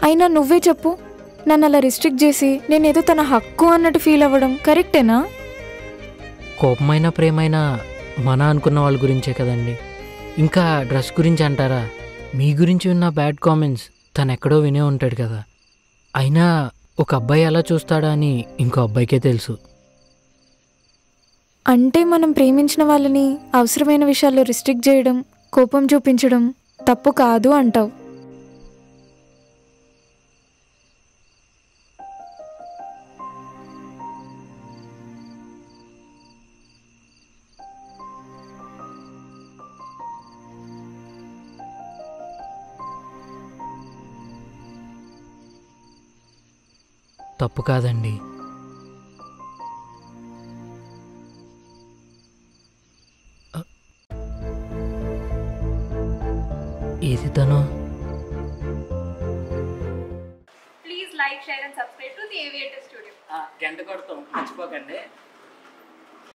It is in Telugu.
అయినా నువ్వే చెప్పు, నన్ను అలా రిస్ట్రిక్ట్ చేసి నేనేదో తన హక్కు అన్నట్టు ఫీల్ అవ్వడం కరెక్టేనా? కోపమైన ప్రేమైనా మన అనుకున్న వాళ్ళ గురించే కదండి. ఇంకా డ్రెస్ గురించి అంటారా, మీ గురించి ఉన్న బ్యాడ్ కామెంట్స్ తను ఎక్కడో వినే ఉంటాడు కదా. అయినా ఒక అబ్బాయి ఎలా చూస్తాడా అని ఇంకో అబ్బాయికే తెలుసు. అంటే మనం ప్రేమించిన వాళ్ళని అవసరమైన విషయాల్లో రిస్ట్రిక్ట్ చేయడం, కోపం చూపించడం తప్పు కాదు అంటావు. తప్పు కాదండి. ఏది తను? Please like, share and subscribe to the Aviator Studio. గంట కొడతాం, మర్చిపోకండి.